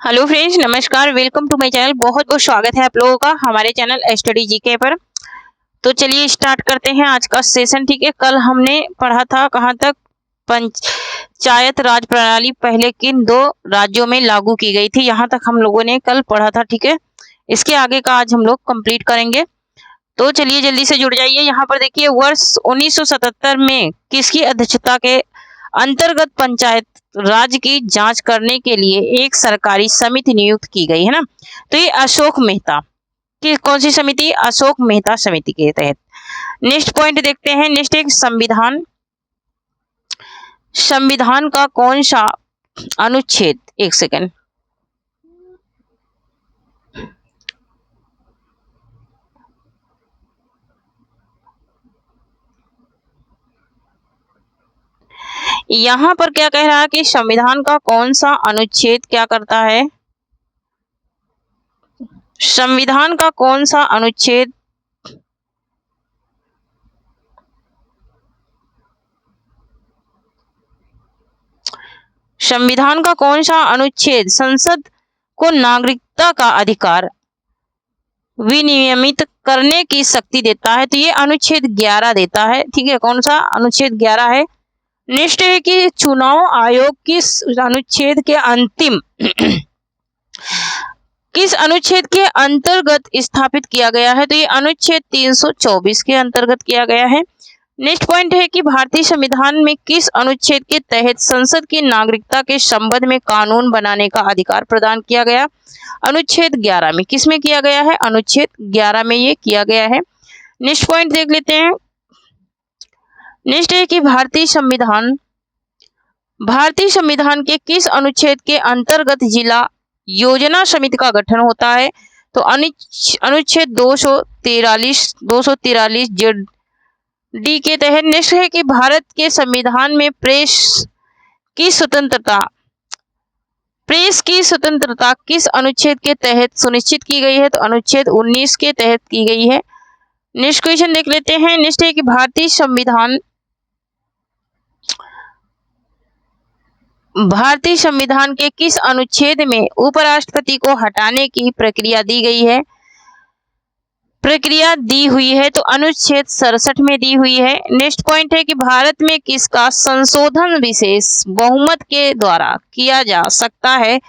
Hello friends, नमस्कार। Welcome to my channel. बहुत बहुत स्वागत है आप लोगों का हमारे चैनल स्टडी जीके पर। तो चलिए स्टार्ट करते हैं आज का सेशन। ठीक है, कल हमने पढ़ा था कहाँ तक, पंचायत राज प्रणाली पहले किन दो राज्यों में लागू की गई थी, यहाँ तक हम लोगों ने कल पढ़ा था। ठीक है, इसके आगे का आज हम लोग कंप्लीट करेंगे। तो चलिए जल्दी से जुड़ जाइए। यहाँ पर देखिए, वर्ष 1977 में किसकी अध्यक्षता के अंतर्गत पंचायत राज की जांच करने के लिए एक सरकारी समिति नियुक्त की गई है ना। तो ये अशोक मेहता की कौन सी समिति, अशोक मेहता समिति के तहत। नेक्स्ट पॉइंट देखते हैं। नेक्स्ट एक संविधान, संविधान का कौन सा अनुच्छेद, एक सेकंड, यहाँ पर क्या कह रहा है कि संविधान का कौन सा अनुच्छेद क्या करता है, संविधान का कौन सा अनुच्छेद संविधान का कौन सा अनुच्छेद संसद को नागरिकता का अधिकार विनियमित करने की शक्ति देता है। तो ये अनुच्छेद 11 देता है। ठीक है, कौन सा अनुच्छेद 11 है। नेक्स्ट है कि चुनाव आयोग किस अनुच्छेद के अंतिम किस अनुच्छेद के अंतर्गत स्थापित किया गया है। तो ये अनुच्छेद 324 के अंतर्गत किया गया है। नेक्स्ट पॉइंट है कि भारतीय संविधान में किस अनुच्छेद के तहत संसद की नागरिकता के संबंध में कानून बनाने का अधिकार प्रदान किया गया। अनुच्छेद 11 में। किस में किया गया है, अनुच्छेद 11 में ये किया गया है। नेक्स्ट पॉइंट देख लेते हैं। नेक्स्ट है कि भारतीय संविधान के किस अनुच्छेद के अंतर्गत जिला योजना समिति का गठन होता है। तो अनुच्छेद 243 जेड डी के तहत। नेक्स्ट है कि भारत के संविधान में प्रेस की स्वतंत्रता किस अनुच्छेद के तहत सुनिश्चित की गई है। तो अनुच्छेद 19 के तहत की गई है। नेक्स्ट क्वेश्चन देख लेते हैं। नेक्स्ट है कि भारतीय संविधान के किस अनुच्छेद में उपराष्ट्रपति को हटाने की प्रक्रिया दी हुई है। तो अनुच्छेद 67 में दी हुई है। नेक्स्ट पॉइंट है कि भारत में किसका संशोधन विशेष बहुमत के द्वारा किया जा सकता है।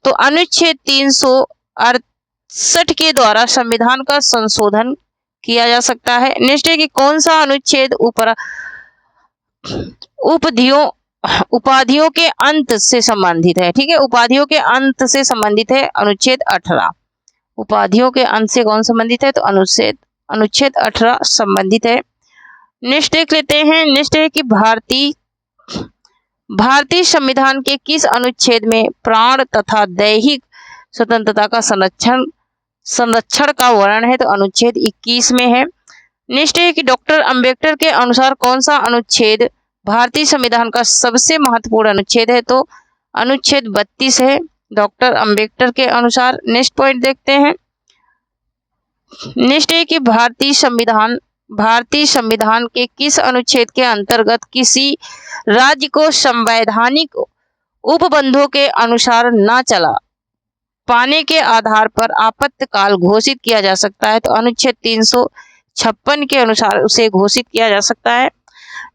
तो अनुच्छेद 368 के द्वारा संविधान का संशोधन किया जा सकता है। नेक्स्ट है कि कौन सा अनुच्छेद उपाधियों के अंत से संबंधित है। ठीक है, उपाधियों के अंत से संबंधित है अनुच्छेद 18। उपाधियों के अंत से कौन संबंधित है, तो अनुच्छेद 18 संबंधित है। नेक्स्ट देख लेते हैं। नेक्स्ट है कि भारतीय संविधान के किस अनुच्छेद में प्राण तथा दैहिक स्वतंत्रता का संरक्षण का वर्णन है। तो अनुच्छेद 21 में है। नेक्स्ट है कि डॉक्टर अंबेडकर के अनुसार कौन सा अनुच्छेद भारतीय संविधान का सबसे महत्वपूर्ण अनुच्छेद है। तो अनुच्छेद 32 है डॉक्टर अंबेडकर के अनुसार। नेक्स्ट पॉइंट देखते हैं। नेक्स्ट है कि भारतीय संविधान के किस अनुच्छेद के अंतर्गत किसी राज्य को संवैधानिक उपबंधों के अनुसार न चला पाने के आधार पर आपातकाल घोषित किया जा सकता है। तो अनुच्छेद 356 के अनुसार उसे घोषित किया जा सकता है।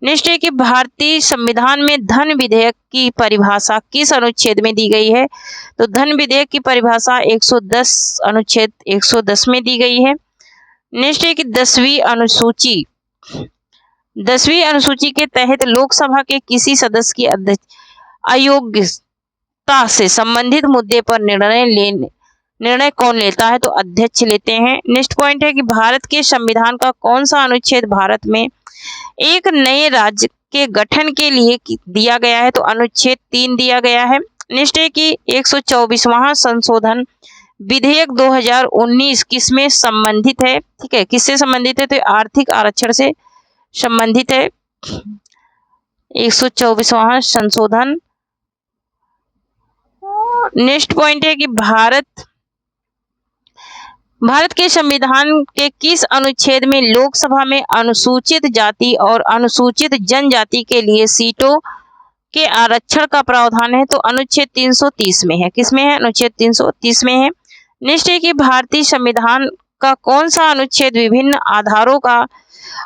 नेक्स्ट है कि भारतीय संविधान में धन विधेयक की परिभाषा किस अनुच्छेद में दी गई है। तो धन विधेयक की परिभाषा 110 अनुच्छेद 110 में दी गई है। नेक्स्ट है कि 10वीं अनुसूची के तहत लोकसभा के किसी सदस्य की अयोग्यता से संबंधित मुद्दे पर निर्णय कौन लेता है। तो अध्यक्ष लेते हैं। नेक्स्ट पॉइंट है कि भारत के संविधान का कौन सा अनुच्छेद भारत में एक नए राज्य के गठन के लिए दिया गया है। तो अनुच्छेद 3 दिया गया है। नेक्स्ट है कि 124वां संशोधन विधेयक 2019 किसमें संबंधित है। ठीक है, किससे संबंधित है, तो आर्थिक आरक्षण से संबंधित है 124वां संशोधन। नेक्स्ट पॉइंट है कि भारत के संविधान के किस अनुच्छेद में लोकसभा में अनुसूचित जाति और अनुसूचित जनजाति के लिए सीटों के आरक्षण का प्रावधान है? तो अनुच्छेद 330 में है। किसमें है? अनुच्छेद 330 में है। नेक्स्ट है कि भारतीय संविधान का कौन सा अनुच्छेद विभिन्न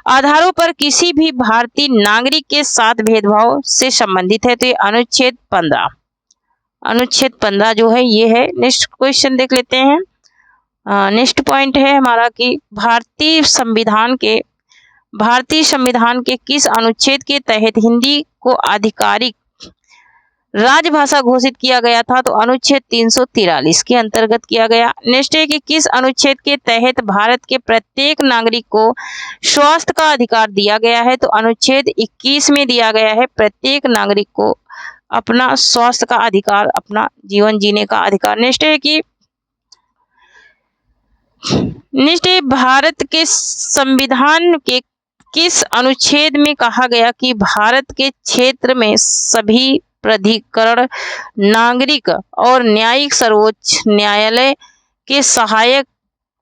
आधारों पर किसी भी भारतीय नागरिक के साथ भेदभाव से संबंधित है? तो ये अनुच्छेद 15। अनुच्छेद 15 जो है ये है। नेक्स्ट क्वेश्चन देख लेते हैं। नेक्स्ट पॉइंट है हमारा कि भारतीय संविधान के किस अनुच्छेद के तहत हिंदी को आधिकारिक राजभाषा घोषित किया गया था? तो अनुच्छेद 343 के अंतर्गत किया गया। नेक्स्ट है कि किस अनुच्छेद के तहत भारत के प्रत्येक नागरिक को स्वास्थ्य का अधिकार दिया गया है? तो अनुच्छेद 21 में दिया गया है प्रत्येक नागरिक को अपना स्वास्थ्य का अधिकार, अपना जीवन जीने का अधिकार। नेक्स्ट है भारत के संविधान के किस अनुच्छेद में कहा गया कि भारत के क्षेत्र में सभी प्राधिकरण नागरिक और न्यायिक सर्वोच्च न्यायालय के सहायक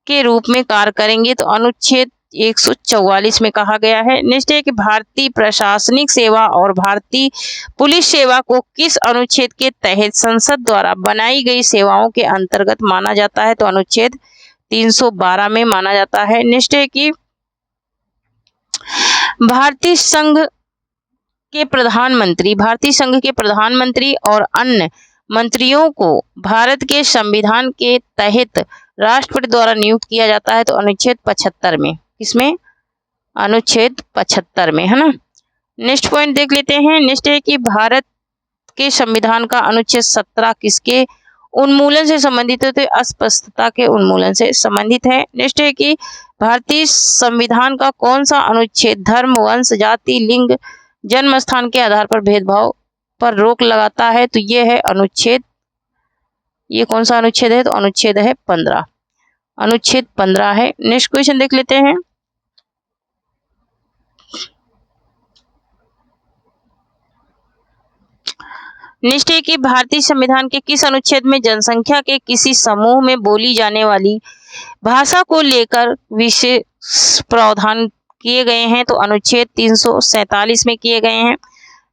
के रूप में कार्य करेंगे? तो अनुच्छेद 144 में कहा गया है। नेक्स्ट है कि भारतीय प्रशासनिक सेवा और भारतीय पुलिस सेवा को किस अनुच्छेद के तहत संसद द्वारा बनाई गई सेवाओं के अंतर्गत माना जाता है? तो अनुच्छेद 312 में माना जाता है। नेक्स्ट है कि भारतीय संघ के प्रधानमंत्री और अन्य मंत्रियों को भारत के संविधान के तहत राष्ट्रपति द्वारा नियुक्त किया जाता है? तो अनुच्छेद 75 में। किसमें? अनुच्छेद 75 में, है ना। नेक्स्ट पॉइंट देख लेते हैं। नेक्स्ट है कि भारत के संविधान का अनुच्छेद 17 किसके उन्मूलन से संबंधित है? तो अस्पष्टता के उन्मूलन से संबंधित है। नेक्स्ट है कि भारतीय संविधान का कौन सा अनुच्छेद धर्म, वंश, जाति, लिंग, जन्म स्थान के आधार पर भेदभाव पर रोक लगाता है? तो ये है ये कौन सा अनुच्छेद है? तो अनुच्छेद है 15। अनुच्छेद 15 है। नेक्स्ट क्वेश्चन देख लेते हैं। नेक्स्ट है कि भारतीय संविधान के किस अनुच्छेद में जनसंख्या के किसी समूह में बोली जाने वाली भाषा को लेकर विशेष प्रावधान किए गए हैं? तो अनुच्छेद 347 में किए गए हैं।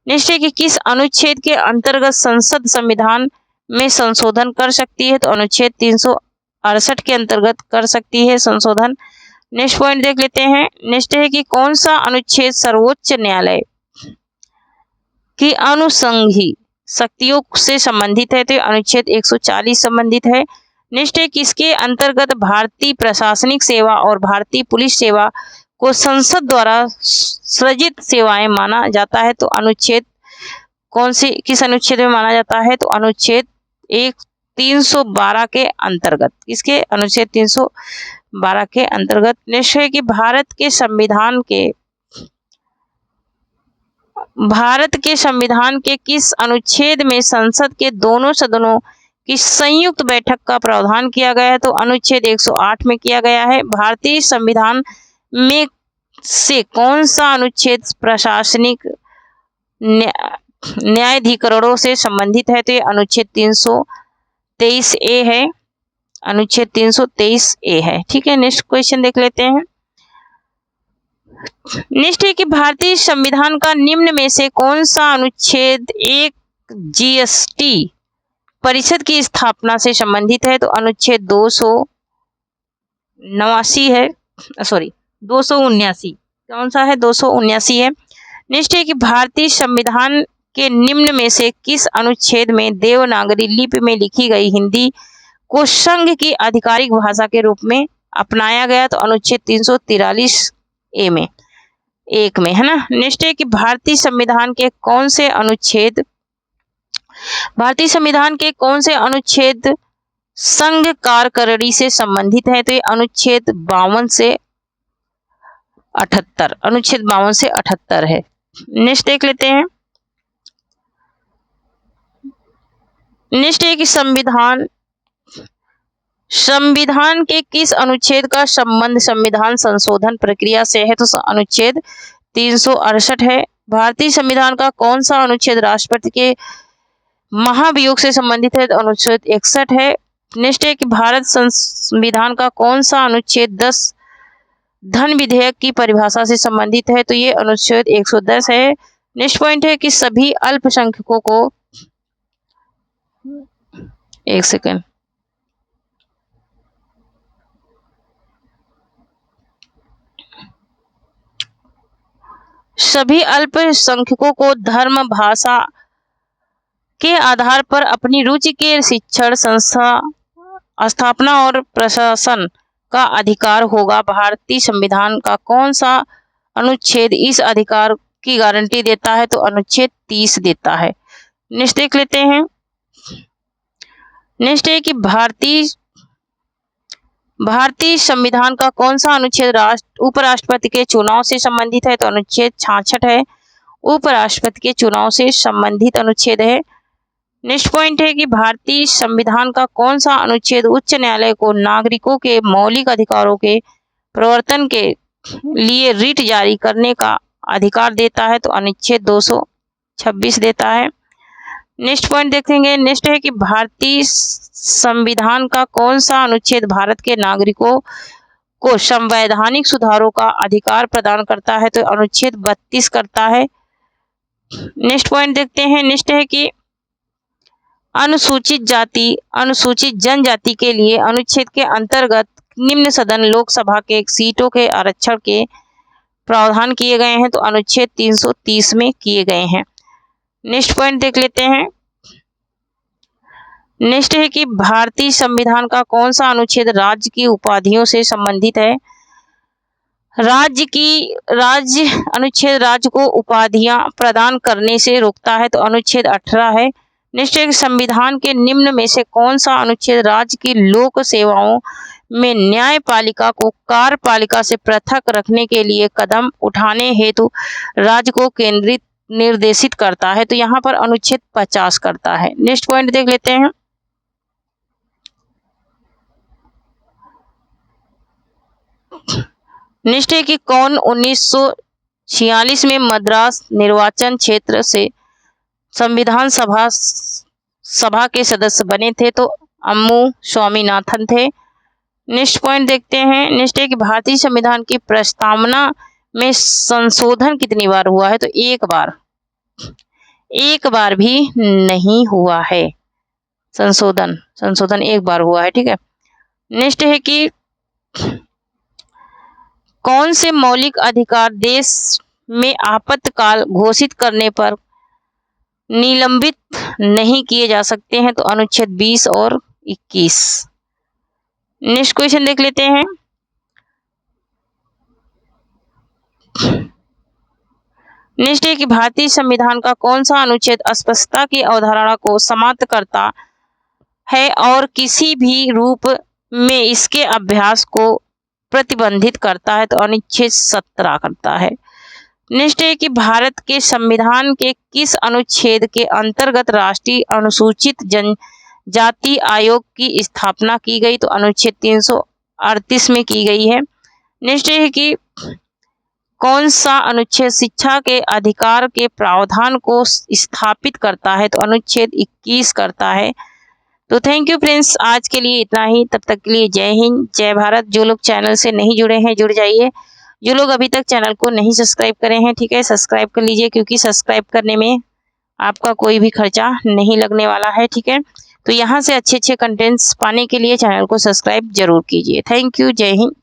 नेक्स्ट है कि किस अनुच्छेद के अंतर्गत संसद संविधान में संशोधन कर सकती है? तो अनुच्छेद 368 के अंतर्गत कर सकती है संशोधन। नेक्स्ट पॉइंट देख लेते हैं। नेक्स्ट है कि कौन सा अनुच्छेद सर्वोच्च न्यायालय की अनुषंगी शक्तियों से संबंधित है? तो अनुच्छेद 140 संबंधित है। नेक्स्ट है किसके अंतर्गत भारतीय प्रशासनिक सेवा और भारतीय पुलिस सेवा को संसद द्वारा सृजित सेवाएं माना जाता है? तो अनुच्छेद किस अनुच्छेद में माना जाता है? तो अनुच्छेद 312 के अंतर्गत। किसके? अनुच्छेद 312 के अंतर्गत। नेक्स्ट है कि भारत के संविधान के किस अनुच्छेद में संसद के दोनों सदनों की संयुक्त बैठक का प्रावधान किया गया है? तो अनुच्छेद 108 में किया गया है। भारतीय संविधान में से कौन सा अनुच्छेद प्रशासनिक न्यायाधिकरणों से संबंधित है? तो ये अनुच्छेद 323 ए है। अनुच्छेद 323 ए है। ठीक है। नेक्स्ट क्वेश्चन देख लेते हैं। नेक्स्ट है कि भारतीय संविधान का निम्न में से कौन सा अनुच्छेद एक जीएसटी परिषद की स्थापना से संबंधित है? तो अनुच्छेद 279 है। 279 कौन सा है? 279 है। नेक्स्ट है कि भारतीय संविधान के निम्न में से किस अनुच्छेद में देवनागरी लिपि में लिखी गई हिंदी को संघ की आधिकारिक भाषा के रूप में अपनाया गया? तो अनुच्छेद 343 ए में, एक में, है ना। नेक्स्ट है कि भारतीय संविधान के कौन से अनुच्छेद संघ कार्यकारिणी से संबंधित है? तो ये अनुच्छेद 52 से 78, अनुच्छेद 52 से 78 है। नेक्स्ट देख लेते हैं। नेक्स्ट है कि संविधान के किस अनुच्छेद का संबंध संविधान संशोधन प्रक्रिया से है? तो अनुच्छेद 368 है। भारतीय संविधान का कौन सा अनुच्छेद राष्ट्रपति के महाभियोग से संबंधित है? तो अनुच्छेद 61 है। नेक्स्ट है कि भारत संविधान का कौन सा अनुच्छेद 10 धन विधेयक की परिभाषा से संबंधित है? तो ये अनुच्छेद 110 है। नेक्स्ट पॉइंट है कि सभी अल्पसंख्यकों को, एक सेकेंड, सभी अल्पसंख्यकों को धर्म, भाषा के आधार पर अपनी रुचि के शिक्षण, संस्था स्थापना और प्रशासन का अधिकार होगा। भारतीय संविधान का कौन सा अनुच्छेद इस अधिकार की गारंटी देता है? तो अनुच्छेद 30 देता है। नेक्स्ट देख लेते हैं। नेक्स्ट है कि भारतीय संविधान का कौन सा अनुच्छेद उपराष्ट्रपति के चुनाव से संबंधित है? तो अनुच्छेद 66 है, उपराष्ट्रपति के चुनाव से संबंधित अनुच्छेद है। नेक्स्ट पॉइंट है कि भारतीय संविधान का कौन सा अनुच्छेद उच्च न्यायालय को नागरिकों के मौलिक अधिकारों के प्रवर्तन के लिए रिट जारी करने का अधिकार देता है? तो अनुच्छेद 226 देता है। नेक्स्ट पॉइंट देखेंगे। नेक्स्ट है कि भारतीय संविधान का कौन सा अनुच्छेद भारत के नागरिकों को संवैधानिक सुधारों का अधिकार प्रदान करता है? तो अनुच्छेद 32 करता है। नेक्स्ट पॉइंट देखते हैं। नेक्स्ट है कि अनुसूचित जाति, अनुसूचित जनजाति के लिए अनुच्छेद के अंतर्गत निम्न सदन लोकसभा के सीटों के आरक्षण के प्रावधान किए गए हैं? तो अनुच्छेद 330 में किए गए हैं। नेक्स्ट पॉइंट देख लेते हैं। नेक्स्ट है कि भारतीय संविधान का कौन सा अनुच्छेद राज्य की उपाधियों से संबंधित है? राज्य अनुच्छेद राज्य को उपाधियां प्रदान करने से रोकता है? तो अनुच्छेद 18 है। नेक्स्ट है कि संविधान के निम्न में से कौन सा अनुच्छेद राज्य की लोक सेवाओं में न्यायपालिका को कार्यपालिका से पृथक रखने के लिए कदम उठाने हेतु राज्य को केंद्रित निर्देशित करता है? तो यहाँ पर अनुच्छेद 50 करता है। नेक्स्ट पॉइंट देख लेते हैं। नेक्स्ट है कि कौन 1946 में मद्रास निर्वाचन क्षेत्र से संविधान सभा के सदस्य बने थे? तो अम्मू स्वामीनाथन थे। नेक्स्ट पॉइंट देखते हैं। नेक्स्ट है कि भारतीय संविधान की प्रस्तावना में संशोधन कितनी बार हुआ है? तो एक बार भी नहीं हुआ है। संशोधन एक बार हुआ है। ठीक है। नेक्स्ट है कि कौन से मौलिक अधिकार देश में आपातकाल घोषित करने पर निलंबित नहीं किए जा सकते हैं? तो अनुच्छेद 20 और 21। नेक्स्ट क्वेश्चन देख लेते हैं। नेक्स्ट है कि भारतीय संविधान का कौन सा अनुच्छेद अस्पष्टता की अवधारणा को समाप्त करता है और किसी भी रूप में इसके अभ्यास को प्रतिबंधित करता है? तो अनुच्छेद 17 करता है। नेक्स्ट है कि भारत के संविधान के किस अनुच्छेद के अंतर्गत राष्ट्रीय अनुसूचित जनजाति आयोग की स्थापना की गई? तो अनुच्छेद 338 में की गई है। नेक्स्ट है कि कौन सा अनुच्छेद शिक्षा के अधिकार के प्रावधान को स्थापित करता है? तो अनुच्छेद 21 करता है। तो थैंक यू फ्रेंड्स, आज के लिए इतना ही। तब तक के लिए जय हिंद, जय भारत। जो लोग चैनल से नहीं जुड़े हैं जुड़ जाइए। जो लोग अभी तक चैनल को नहीं सब्सक्राइब करे हैं, ठीक है, सब्सक्राइब कर लीजिए, क्योंकि सब्सक्राइब करने में आपका कोई भी खर्चा नहीं लगने वाला है। ठीक है, तो यहाँ से अच्छे कंटेंट्स पाने के लिए चैनल को सब्सक्राइब जरूर कीजिए। थैंक यू, जय हिंद।